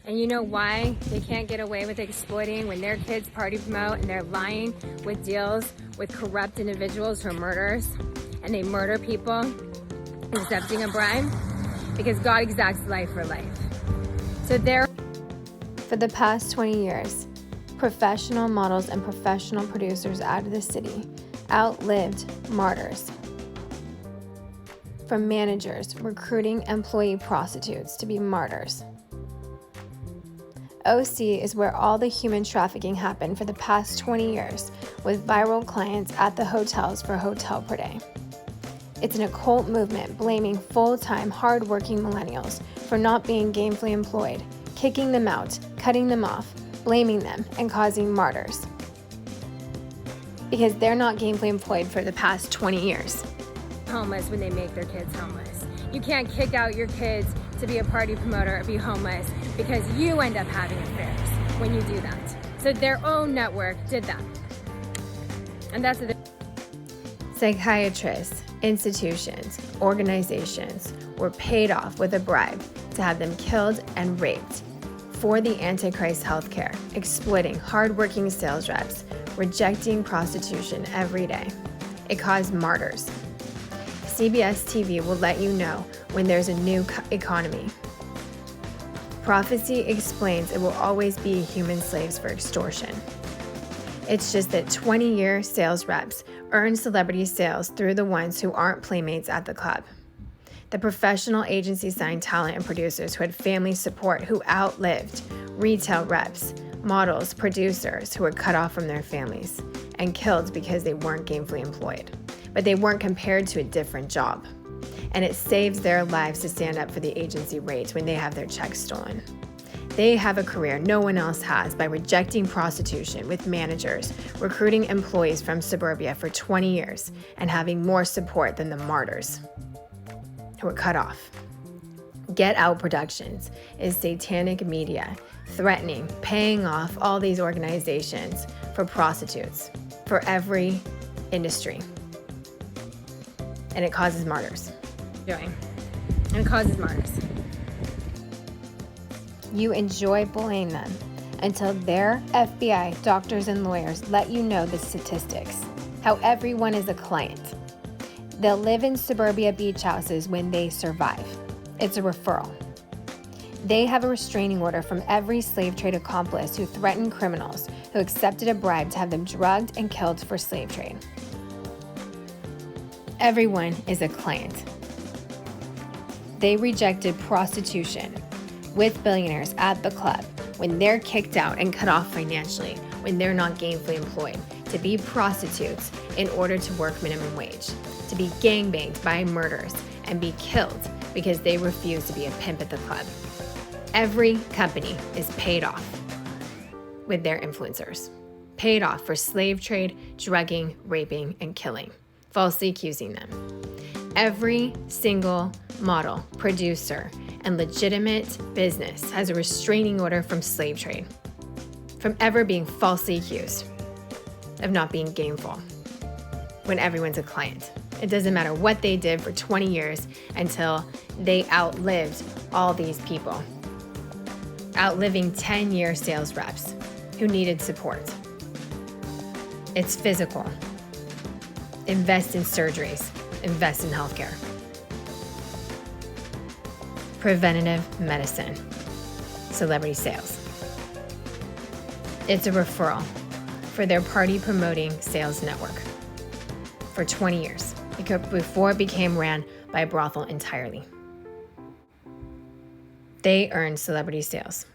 And you know why they can't get away with exploiting when their kids party promote and they're lying with deals with corrupt individuals who are murderers and they murder people accepting a bribe? Because God exacts life for life. So for the past 20 years, professional models and professional producers out of the city outlived martyrs. From managers recruiting employee prostitutes to be martyrs. OC is where all the human trafficking happened for the past 20 years, with viral clients at the hotels for Hotel Per Day. It's an occult movement blaming full-time, hard-working millennials for not being gainfully employed, kicking them out, cutting them off, blaming them, and causing martyrs. Because they're not gainfully employed for the past 20 years. Homeless when they make their kids homeless. You can't kick out your kids to be a party promoter or be homeless because you end up having affairs when you do that. So their own network did that. And that's what psychiatrists, institutions, organizations were paid off with a bribe to have them killed and raped for the Antichrist healthcare, exploiting hardworking sales reps, rejecting prostitution every day. It caused martyrs. CBS TV will let you know when there's a new economy. Prophecy explains it will always be human slaves for extortion. It's just that 20-year sales reps earn celebrity sales through the ones who aren't playmates at the club. The professional agency signed talent and producers who had family support who outlived retail reps, models, producers who were cut off from their families and killed because they weren't gainfully employed. But they weren't compared to a different job. And it saves their lives to stand up for the agency rates when they have their checks stolen. They have a career no one else has by rejecting prostitution with managers, recruiting employees from suburbia for 20 years, and having more support than the martyrs who were cut off. Get Out Productions is satanic media threatening, paying off all these organizations for prostitutes, for every industry. And it causes martyrs. And it causes martyrs. You enjoy bullying them until their FBI, doctors, and lawyers let you know the statistics, how everyone is a client. They'll live in suburbia beach houses when they survive. It's a referral. They have a restraining order from every slave trade accomplice who threatened criminals who accepted a bribe to have them drugged and killed for slave trade. Everyone is a client. They rejected prostitution with billionaires at the club when they're kicked out and cut off financially, when they're not gainfully employed, to be prostitutes in order to work minimum wage, to be gangbanged by murderers and be killed because they refuse to be a pimp at the club. Every company is paid off with their influencers, paid off for slave trade, drugging, raping, and killing, falsely accusing them. Every single model, producer, and legitimate business has a restraining order from slave trade, from ever being falsely accused of not being gainful when everyone's a client. It doesn't matter what they did for 20 years until they outlived all these people, outliving 10-year sales reps who needed support. It's physical. Invest in surgeries. Invest in healthcare. Preventative medicine. Celebrity sales. It's a referral for their party promoting sales network for 20 years before it became ran by a brothel entirely. They earned celebrity sales.